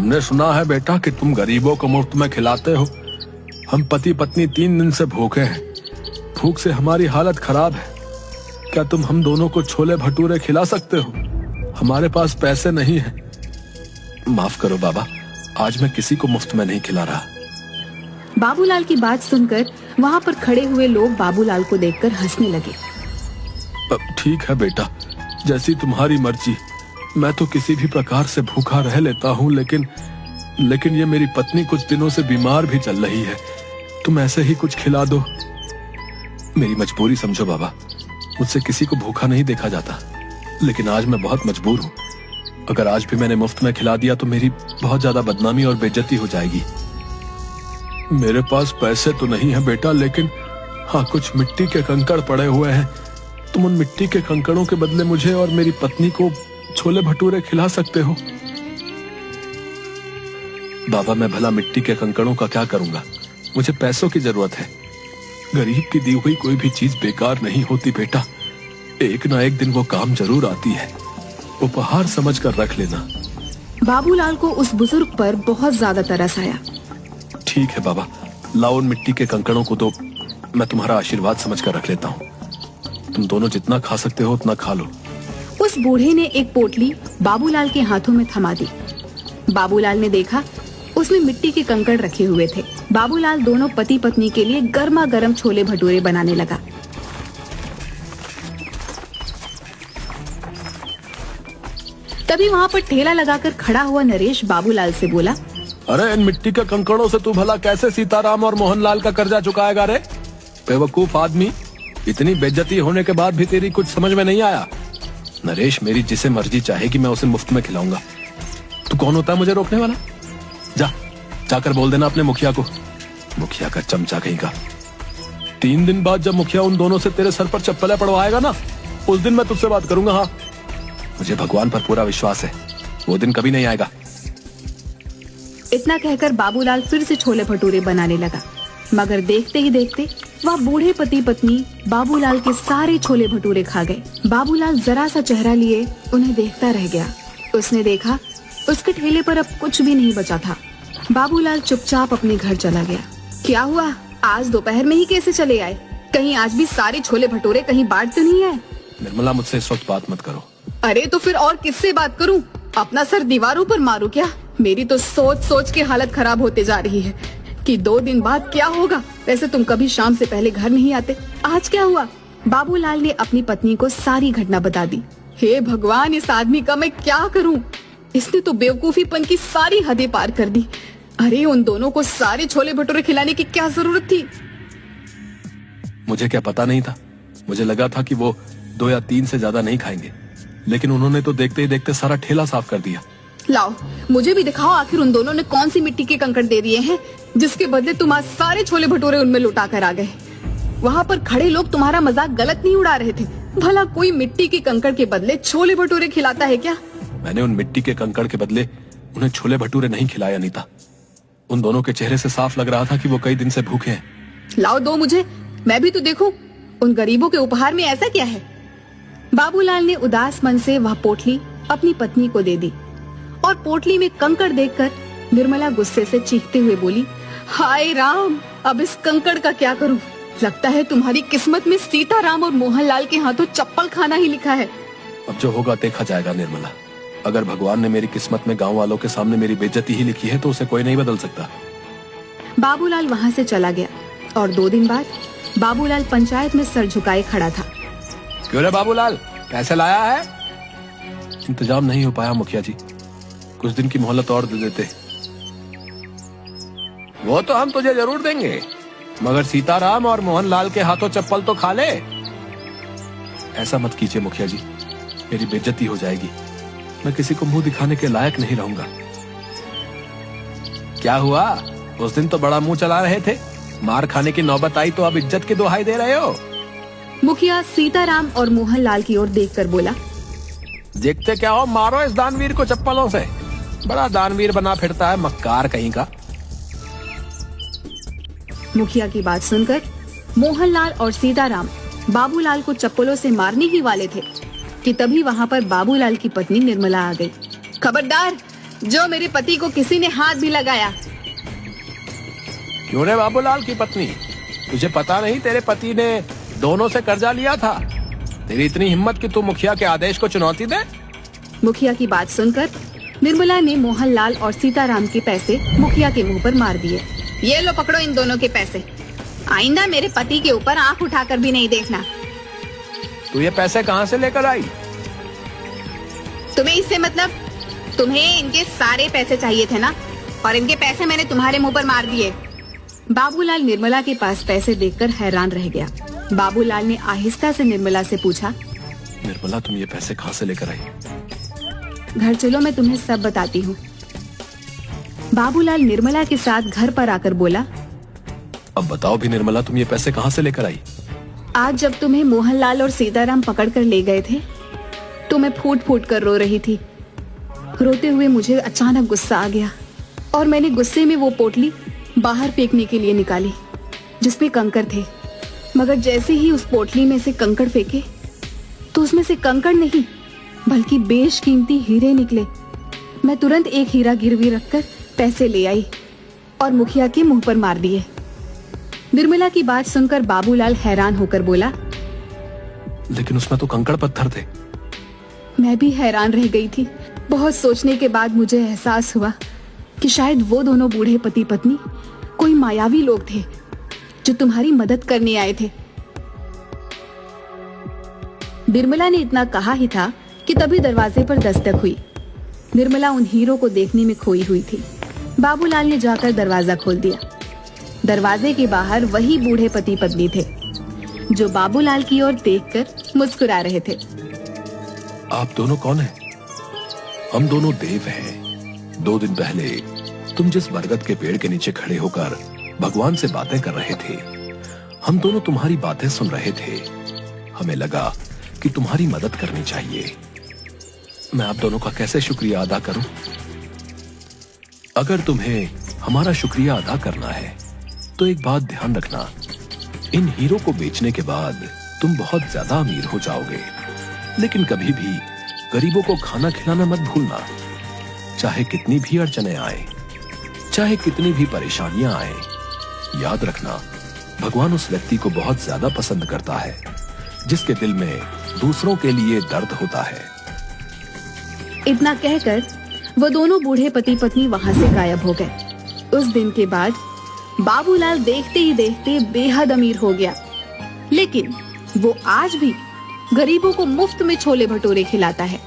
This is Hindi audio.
हमने सुना है बेटा कि तुम गरीबों को मुफ्त में खिलाते हो। हम पति पत्नी 3 दिन से भूखे हैं। भूख से हमारी हालत खराब है। क्या तुम हम दोनों को छोले भटूरे खिला सकते हो? हमारे पास पैसे नहीं है। माफ करो बाबा, आज मैं किसी को मुफ्त में नहीं खिला रहा। बाबूलाल की बात सुनकर वहाँ पर खड़े हुए लोग बाबूलाल को देखकर हंसने लगे। ठीक है बेटा, जैसी तुम्हारी मर्जी। मैं तो किसी भी प्रकार से भूखा रह लेता हूँ, लेकिन ये मेरी पत्नी कुछ दिनों से बीमार भी चल रही है। तुम ऐसे ही कुछ खिला दो। मेरी मजबूरी समझो बाबा, मुझसे किसी को भूखा नहीं देखा जाता, लेकिन आज मैं बहुत मजबूर हूँ। अगर आज भी मैंने मुफ्त में खिला दिया तो मेरी बहुत ज्यादा बदनामी और बेइज्जती हो जाएगी। मेरे पास पैसे तो नहीं है बेटा, लेकिन हाँ, कुछ मिट्टी के कंकड़ पड़े हुए हैं। तुम उन मिट्टी के कंकड़ों के बदले मुझे और मेरी पत्नी को छोले भटूरे खिला सकते हो। बाबा, मैं भला मिट्टी के कंकड़ों का क्या करूंगा? मुझे पैसों की जरूरत है। गरीब की दी हुई कोई भी चीज बेकार नहीं होती बेटा। एक ना एक दिन वो काम जरूर आती है। उपहार समझ कर रख लेना। बाबूलाल को उस बुजुर्ग पर बहुत ज्यादा तरस आया। ठीक है बाबा, लाओ उन मिट्टी के कंकड़ों को तो मैं तुम्हारा आशीर्वाद समझ कर रख लेता हूँ। तुम दोनों जितना खा सकते हो उतना खा लो। उस बूढ़े ने एक पोटली बाबूलाल के हाथों में थमा दी। बाबूलाल ने देखा उसमें मिट्टी के कंकड़ रखे हुए थे। बाबूलाल दोनों पति पत्नी के लिए गर्मा गर्म छोले भटूरे बनाने लगा। तभी वहाँ पर ठेला लगाकर खड़ा हुआ नरेश बाबूलाल से बोला, अरे इन मिट्टी के कंकड़ों से तू भला कैसे सीताराम और मोहनलाल का कर्जा चुकाएगा रे? बेवकूफ आदमी, इतनी बेइज्जती होने के बाद भी तेरी कुछ समझ में नहीं आया? नरेश, मेरी जिसे मर्जी चाहेगी मैं उसे मुफ्त में खिलाऊंगा। तू कौन होता है मुझे रोकने वाला? जाकर बोल देना अपने मुखिया को। मुखिया का चमचा कहीं का। 3 दिन बाद जब मुखिया उन दोनों से तेरे सर पर चप्पलें पड़वाएगा ना, उस दिन मैं तुझसे बात करूंगा। हाँ, मुझे भगवान पर पूरा विश्वास है, वो दिन कभी नहीं आएगा। इतना कहकर बाबूलाल फिर से छोले भटूरे बनाने लगा, मगर देखते ही देखते वह बूढ़े पति पत्नी बाबूलाल के सारे छोले भटूरे खा गए। बाबूलाल जरा सा चेहरा लिए उन्हें देखता रह गया। उसने देखा उसके ठेले पर अब कुछ भी नहीं बचा था। बाबूलाल चुपचाप अपने घर चला गया। क्या हुआ, आज दोपहर में ही कैसे चले आए? कहीं आज भी सारे छोले भटूरे कहीं बांट तो नहीं आए? निर्मला, मुझसे इस वक्त बात मत करो। अरे तो फिर और किससे बात करूं? अपना सर दीवारों पर मारूं क्या? मेरी तो सोच सोच के हालत खराब होते जा रही है कि 2 दिन बाद क्या होगा। वैसे तुम कभी शाम से पहले घर नहीं आते, आज क्या हुआ? बाबूलाल ने अपनी पत्नी को सारी घटना बता दी। हे भगवान, इस आदमी का मैं क्या करूं? इसने तो बेवकूफीपन की सारी हदें पार कर दी। अरे उन दोनों को सारे छोले भटूरे खिलाने की क्या जरूरत थी? मुझे क्या पता नहीं था। मुझे लगा था कि वो 2 या 3 से ज्यादा नहीं खाएंगे, लेकिन उन्होंने तो देखते ही देखते सारा ठेला साफ कर दिया। लाओ, मुझे भी दिखाओ आखिर उन दोनों ने कौन सी मिट्टी के कंकड़ दे दिए हैं जिसके बदले तुम आज सारे छोले भटूरे उनमें लुटा कर आ गए। वहाँ पर खड़े लोग तुम्हारा मजाक गलत नहीं उड़ा रहे थे। भला कोई मिट्टी के कंकड़ के बदले छोले भटूरे खिलाता है क्या? मैंने उन मिट्टी के कंकड़ के बदले उन्हें छोले भटूरे नहीं खिलाया अनीता। उन दोनों के चेहरे से साफ लग रहा था कि वो कई दिन से भूखे हैं। लाओ दो मुझे, मैं भी तो देखूं उन गरीबों के उपहार में ऐसा क्या है। बाबूलाल ने उदास मन से वह पोटली अपनी पत्नी को दे दी और पोटली में कंकड़ देखकर निर्मला गुस्से से चीखते हुए बोली, हाय राम, अब इस कंकड़ का क्या करूं? लगता है तुम्हारी किस्मत में सीताराम और मोहनलाल के हाथों चप्पल खाना ही लिखा है। अब जो होगा देखा जाएगा निर्मला। अगर भगवान ने मेरी किस्मत में गांव वालों के सामने मेरी बेइज्जती ही लिखी है तो उसे कोई नहीं बदल सकता। बाबूलाल वहाँ से चला गया और 2 दिन बाद बाबूलाल पंचायत में सर झुकाए खड़ा था। क्यों रे बाबूलाल, कैसे लाया है? इंतजाम नहीं हो पाया मुखिया जी, कुछ दिन की मोहलत और दे देते। वो तो हम तुझे जरूर देंगे, मगर सीताराम और मोहनलाल के हाथों चप्पल तो खा ले। ऐसा मत कीजिए मुखिया जी, मेरी बेइज्जती हो जाएगी। मैं किसी को मुंह दिखाने के लायक नहीं रहूंगा। क्या हुआ, उस दिन तो बड़ा मुंह चला रहे थे, मार खाने की नौबत आई तो अब इज्जत की दुहाई दे रहे हो? मुखिया सीताराम और मोहनलाल की ओर देखकर बोला, देखते क्या हो, मारो इस दानवीर को चप्पलों से। बड़ा दानवीर बना फिरता है, मक्कार कहीं का। मुखिया की बात सुनकर मोहनलाल और सीताराम बाबूलाल को चप्पलों से मारने ही वाले थे कि तभी वहाँ पर बाबूलाल की पत्नी निर्मला आ गई। खबरदार, जो मेरे पति को किसी ने हाथ भी लगाया। क्यों रे बाबूलाल की पत्नी, तुझे पता नहीं तेरे पति ने दोनों से कर्जा लिया था? तेरी इतनी हिम्मत कि तू मुखिया के आदेश को चुनौती दे? मुखिया की बात सुनकर निर्मला ने मोहनलाल और सीताराम के पैसे मुखिया के मुंह पर मार दिए। ये लो पकड़ो इन दोनों के पैसे, आइंदा मेरे पति के ऊपर आंख उठाकर भी नहीं देखना। तू ये पैसे कहाँ से लेकर आई? तुम्हें इससे मतलब? तुम्हें इनके सारे पैसे चाहिए थे ना, और इनके पैसे मैंने तुम्हारे मुंह पर मार दिए। बाबूलाल निर्मला के पास पैसे देखकर हैरान रह गया। बाबूलाल ने आहिस्ता से निर्मला से पूछा, निर्मला तुम ये पैसे कहाँ से लेकर आई? घर चलो मैं तुम्हें सब बताती हूँ। बाबूलाल निर्मला के साथ घर पर आकर बोला, अब बताओ भी निर्मला तुम ये पैसे कहाँ से लेकर आई? आज जब तुम्हें मोहनलाल और सीताराम पकड़कर ले गए थे तो मैं फूट फूट कर रो रही थी। रोते हुए मुझे अचानक गुस्सा आ गया और मैंने गुस्से में वो पोटली बाहर फेंकने के लिए निकाली जिसमें कंकड़ थे। मगर जैसे ही उस पोटली में से कंकड़ फेंके तो उसमें से कंकड़ नहीं बल्कि बेशकीमती हीरे निकले। मैं तुरंत एक हीरा गिरवी रखकर पैसे ले आई और मुखिया के मुंह पर मार दिए। निर्मला की बात सुनकर बाबूलाल हैरान होकर बोला, लेकिन उसमें तो कंकड़ पत्थर थे। मैं भी हैरान रह गई थी। बहुत सोचने के बाद मुझे एहसास हुआ कि शायद वो दोनों बूढ़े पति पत्नी कोई मायावी लोग थे जो तुम्हारी मदद करने आए थे। निर्मला ने इतना कहा ही था कि तभी दरवाजे पर दस्तक हुई। निर्मला उन हीरों को देखने में खोई हुई थी। बाबूलाल ने जाकर दरवाजा खोल दिया। दरवाजे के बाहर वही बूढ़े पति पत्नी थे जो बाबूलाल की ओर देखकर मुस्कुरा रहे थे। आप दोनों कौन हैं? हम दोनों देव हैं। 2 दिन पहले तुम जिस बरगद के पेड़ के नीचे खड़े होकर भगवान से बातें कर रहे थे, हम दोनों तुम्हारी बातें सुन रहे थे। हमें लगा कि तुम्हारी मदद करनी चाहिए। मैं आप दोनों का कैसे शुक्रिया अदा करूं? अगर तुम्हें हमारा शुक्रिया अदा करना है तो एक बात ध्यान रखना, इन हीरो को बेचने के बाद तुम बहुत ज्यादा अमीर हो जाओगे। लेकिन कभी भी गरीबों को खाना खिलाना मत भूलना। चाहे कितनी भी अड़चने आए, चाहे कितनी भी परेशानियां आए, याद रखना भगवान उस व्यक्ति को बहुत ज्यादा पसंद करता है जिसके दिल में दूसरों के लिए दर्द होता है। इतना कहकर वो दोनों बूढ़े पति पत्नी वहां से गायब हो गए। उस दिन के बाद बाबूलाल देखते ही देखते बेहद अमीर हो गया। लेकिन वो आज भी गरीबों को मुफ्त में छोले भटूरे खिलाता है।